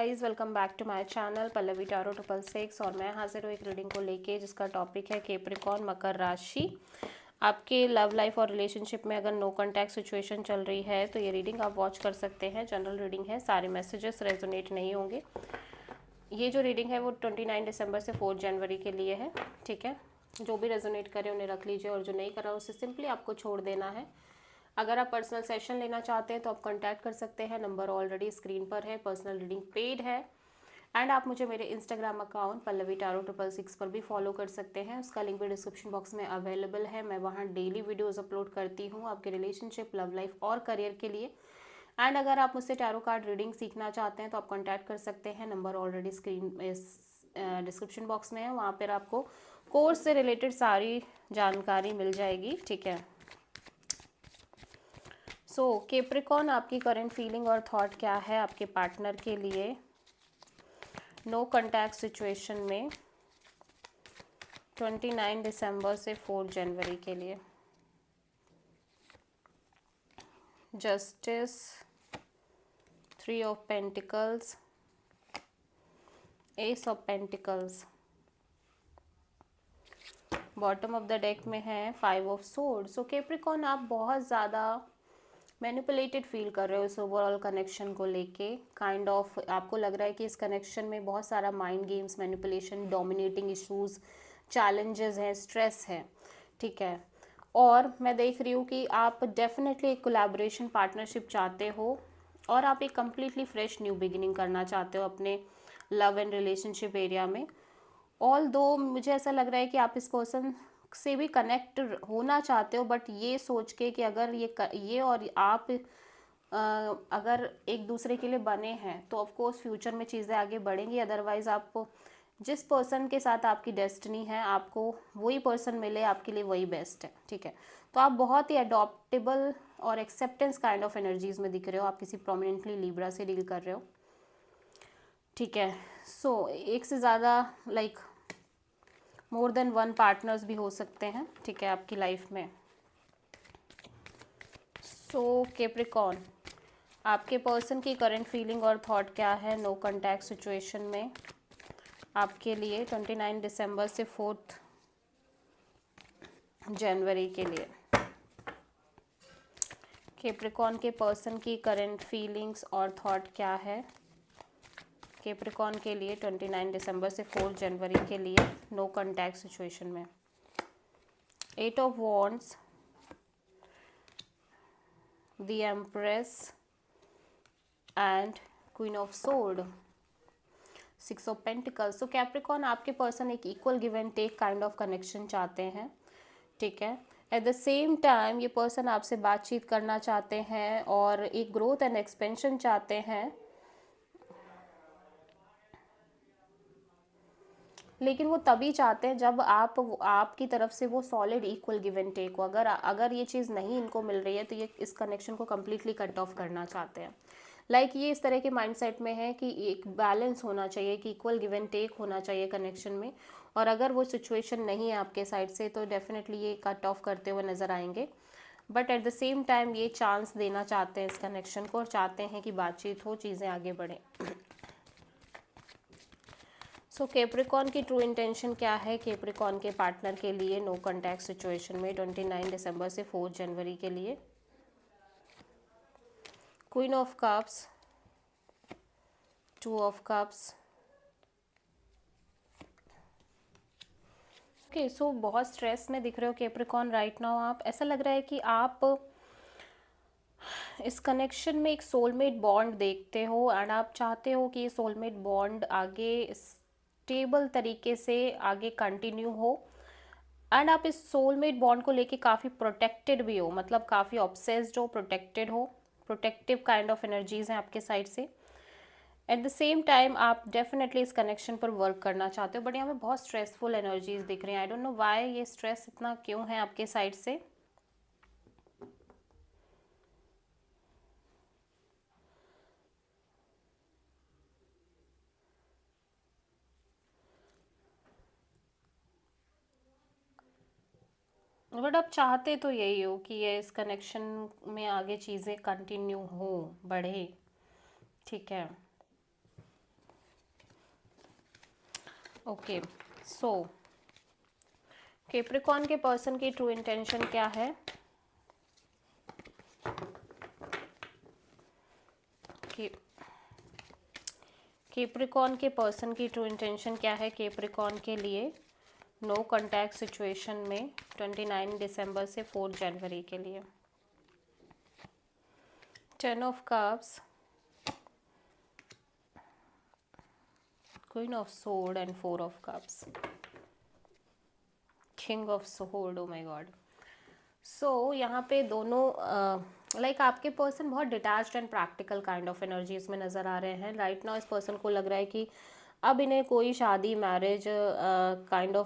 Guys welcome back to my channel Pallavi tarot 666 और मैं हाजिर हूँ एक रीडिंग को लेके जिसका टॉपिक है कैप्रिकॉर्न मकर राशि। आपके लव लाइफ और रिलेशनशिप में अगर नो कॉन्टैक्ट सिचुएशन चल रही है तो ये रीडिंग आप वॉच कर सकते हैं। जनरल रीडिंग है, सारे मैसेजेस रेजोनेट नहीं होंगे। ये जो रीडिंग है वो 29 दिसंबर से 4 जनवरी के लिए है। ठीक है, जो भी रेजोनेट करे उन्हें रख लीजिए और जो नहीं कर रहा उसे सिंपली आपको छोड़ देना है। अगर आप पर्सनल सेशन लेना चाहते हैं तो आप कांटेक्ट कर सकते हैं, नंबर ऑलरेडी स्क्रीन पर है। पर्सनल रीडिंग पेड है एंड आप मुझे मेरे इंस्टाग्राम अकाउंट पल्लवी टारो 666 पर भी फॉलो कर सकते हैं। उसका लिंक भी डिस्क्रिप्शन बॉक्स में अवेलेबल है। मैं वहाँ डेली वीडियोस अपलोड करती हूँ आपके रिलेशनशिप, लव लाइफ और करियर के लिए। एंड अगर आप मुझसे टैरो कार्ड रीडिंग सीखना चाहते हैं तो आप कॉन्टैक्ट कर सकते हैं, number already screen description box में है। वहाँ पर आपको कोर्स से रिलेटेड सारी जानकारी मिल जाएगी। ठीक है, सो कैप्रिकॉर्न आपकी करंट फीलिंग और थॉट क्या है आपके पार्टनर के लिए नो कॉन्टैक्ट सिचुएशन में 29 दिसंबर से 4 जनवरी के लिए। Justice, 3 of pentacles, S of pentacles, bottom of the deck में है 5 ऑफ सोर्ड। सो कैप्रिकॉर्न आप बहुत ज़्यादा मैनिपुलेटेड फील कर रहे हो इस ओवरऑल कनेक्शन को लेके। काइंड ऑफ आपको लग रहा है कि इस कनेक्शन में बहुत सारा mind games, manipulation, dominating issues, challenges हैं, स्ट्रेस है। ठीक है, और मैं देख रही हूँ कि आप डेफिनेटली एक कोलैबोरेशन पार्टनरशिप चाहते हो और आप एक कम्प्लीटली फ्रेश न्यू बिगिनिंग करना चाहते हो अपने लव एंड रिलेशनशिप एरिया में। ऑल दो मुझे ऐसा लग रहा है कि आप इस पर्सन से भी कनेक्ट होना चाहते हो, बट ये सोच के कि अगर ये और आप अगर एक दूसरे के लिए बने हैं तो ऑफ कोर्स फ्यूचर में चीज़ें आगे बढ़ेंगी। अदरवाइज आप जिस पर्सन के साथ आपकी डेस्टिनी है आपको वही पर्सन मिले, आपके लिए वही बेस्ट है। ठीक है, तो आप बहुत ही अडॉप्टेबल और एक्सेप्टेंस काइंड ऑफ एनर्जीज में दिख रहे हो। आप किसी प्रोमिनेंटली लिब्रा से डील कर रहे हो। ठीक है, सो एक से ज़्यादा like more than one partners भी हो सकते हैं। ठीक है, आपकी लाइफ में। सो कैप्रिकॉर्न आपके पर्सन की करंट फीलिंग और थॉट क्या है नो कॉन्टैक्ट सिचुएशन में आपके लिए 29 दिसंबर से 4 जनवरी के लिए। कैप्रिकॉर्न के पर्सन की करंट फीलिंग्स और थॉट क्या है कैप्रिकॉर्न के लिए 29 दिसंबर से 4 जनवरी के लिए नो कॉन्टैक्ट सिचुएशन में। 8 of wands, the empress and queen of sword, 6 of pentacles. तो कैप्रिकॉर्न आपके पर्सन एक equal give and take kind of connection चाहते हैं। ठीक है, एट द सेम टाइम ये पर्सन आपसे बातचीत करना चाहते हैं और एक ग्रोथ एंड एक्सपेंशन चाहते हैं, लेकिन वो तभी चाहते हैं जब आपकी तरफ से वो solid equal give and take हो। अगर ये चीज़ नहीं इनको मिल रही है तो ये इस कनेक्शन को कम्प्लीटली कट ऑफ करना चाहते हैं। ये इस तरह के माइंडसेट में है कि एक बैलेंस होना चाहिए, कि इक्वल गिव एंड टेक होना चाहिए कनेक्शन में। और अगर वो सिचुएशन नहीं है आपके साइड से तो डेफिनेटली ये कट ऑफ करते हुए नज़र आएंगे। But at the same time ये चांस देना चाहते हैं इस कनेक्शन को और चाहते हैं कि बातचीत हो, चीज़ें आगे बढ़ें। सो कैप्रिकॉर्न की ट्रू इंटेंशन क्या है कैप्रिकॉर्न के पार्टनर के लिए नो कॉन्टैक्ट सिचुएशन में 29 दिसंबर से 4 जनवरी के लिए। Queen of cups, 2 of cups. Okay, so बहुत स्ट्रेस में दिख रहे हो कैप्रिकॉर्न राइट नाउ। आप ऐसा लग रहा है कि आप इस कनेक्शन में एक सोलमेट बॉन्ड देखते हो एंड आप चाहते हो कि ये सोलमेट बॉन्ड आगे स्टेबल तरीके से आगे कंटिन्यू हो। एंड आप इस सोलमेट बॉन्ड को लेके काफ़ी प्रोटेक्टेड भी हो, मतलब काफ़ी ऑब्सेस्ड हो, प्रोटेक्टेड हो, प्रोटेक्टिव काइंड ऑफ एनर्जीज हैं आपके साइड से। एट द सेम टाइम आप डेफिनेटली इस कनेक्शन पर वर्क करना चाहते हो, बट यहाँ पे बहुत स्ट्रेसफुल एनर्जीज दिख रही हैं। आई डोंट नो व्हाई ये स्ट्रेस इतना क्यों है आपके साइड से। बट आप चाहते तो यही हो कि ये इस कनेक्शन में आगे चीज़ें कंटिन्यू हो, बढ़े। ठीक है, ओके, सो कैप्रिकॉर्न के पर्सन की ट्रू इंटेंशन क्या है? कैप्रिकॉर्न के पर्सन की ट्रू इंटेंशन क्या है कैप्रिकॉर्न के लिए नो कॉन्टैक्ट सिचुएशन में 29 दिसंबर से 4 जनवरी के लिए? 10 of cups, queen of sword and 4 of cups, king of sword, oh my god. So यहाँ पे दोनों लाइक आपके पर्सन बहुत detached and practical kind of energy इसमें नज़र आ रहे हैं। राइट नाउ इस पर्सन को लग रहा है कि अब इन्हें कोई शादी मैरिज काइंड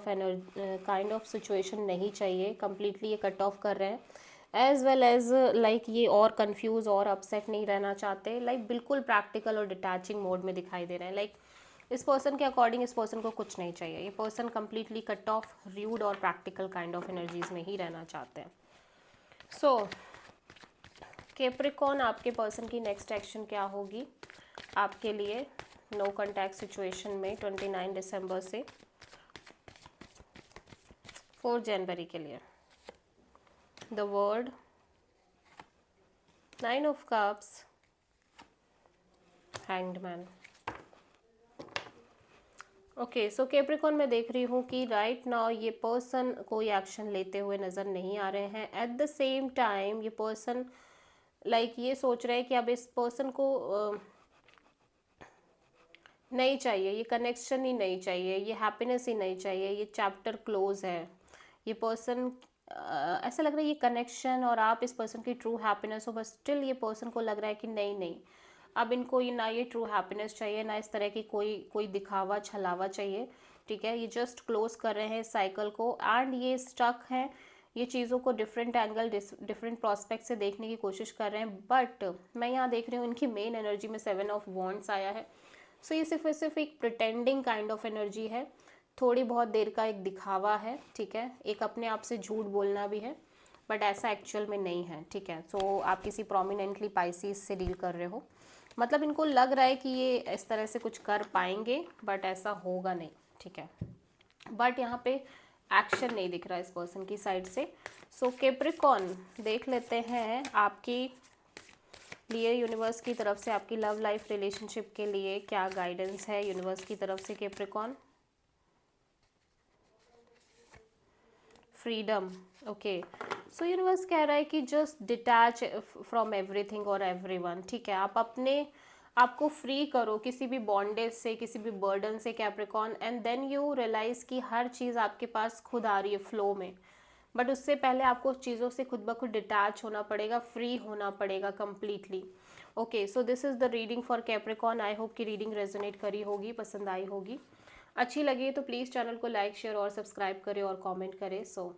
ऑफ सिचुएशन नहीं चाहिए, कम्प्लीटली ये कट ऑफ कर रहे हैं। एज वेल एज लाइक ये और कंफ्यूज और अपसेट नहीं रहना चाहते, लाइक बिल्कुल प्रैक्टिकल और डिटैचिंग मोड में दिखाई दे रहे हैं। लाइक इस पर्सन के अकॉर्डिंग इस पर्सन को कुछ नहीं चाहिए, ये person completely cut off, rude और प्रैक्टिकल काइंड ऑफ एनर्जीज में ही रहना चाहते हैं। सो कैप्रिकॉर्न आपके पर्सन की नेक्स्ट एक्शन क्या होगी आपके लिए नो कॉन्टैक्ट सिचुएशन में 29 दिसंबर से 4 जनवरी के लिए? The word, 9 of cups, hanged man. Okay, so Capricorn मैं देख रही हूँ कि राइट नाउ ये पर्सन कोई एक्शन लेते हुए नज़र नहीं आ रहे हैं। एट द सेम टाइम ये पर्सन लाइक ये सोच रहे हैं कि अब इस पर्सन को नहीं चाहिए, ये कनेक्शन ही नहीं चाहिए, ये हैप्पीनेस ही नहीं चाहिए, ये चैप्टर क्लोज है। ये पर्सन ऐसा लग रहा है ये कनेक्शन और आप इस पर्सन की ट्रू हैप्पीनेस हो, बस स्टिल ये पर्सन को लग रहा है कि नहीं नहीं, अब इनको ये ना ये ट्रू हैप्पीनेस चाहिए, ना इस तरह की कोई दिखावा छलावा चाहिए। ठीक है, ये जस्ट क्लोज कर रहे हैं इस साइकिल को एंड ये स्टक है, ये चीज़ों को डिफरेंट एंगल डिफरेंट प्रोस्पेक्ट से देखने की कोशिश कर रहे हैं। बट मैं यहाँ देख रही हूँ इनकी मेन एनर्जी में 7 ऑफ वॉन्ड्स आया है। सो ये सिर्फ एक प्रिटेंडिंग काइंड ऑफ एनर्जी है, थोड़ी बहुत देर का एक दिखावा है। ठीक है, एक अपने आप से झूठ बोलना भी है, बट ऐसा एक्चुअल में नहीं है। ठीक है, सो आप किसी प्रोमिनेंटली पाइसिस से डील कर रहे हो, मतलब इनको लग रहा है कि ये इस तरह से कुछ कर पाएंगे, बट ऐसा होगा नहीं। ठीक है, बट यहाँ पे एक्शन नहीं दिख रहा इस पर्सन की साइड से। सो कैप्रिकॉर्न देख लेते हैं आपकी लिए यूनिवर्स की तरफ से आपकी लव लाइफ रिलेशनशिप के लिए क्या गाइडेंस है यूनिवर्स की तरफ से कैप्रिकॉर्न। फ्रीडम, ओके, सो यूनिवर्स कह रहा है कि जस्ट डिटैच फ्रॉम एवरीथिंग और एवरीवन। ठीक है, आप अपने आपको फ्री करो किसी भी बॉन्डेज से, किसी भी बर्डन से Capricorn, and then you realize कि हर चीज़ आपके पास खुद आ रही है फ्लो में। बट उससे पहले आपको चीज़ों से खुद ब खुद डिटैच होना पड़ेगा, फ्री होना पड़ेगा completely. Okay, so this is the reading for Capricorn. I hope कि रीडिंग रेजोनेट करी होगी, पसंद आई होगी। अच्छी लगी तो प्लीज़ चैनल को लाइक शेयर और सब्सक्राइब करें और कमेंट करें। सो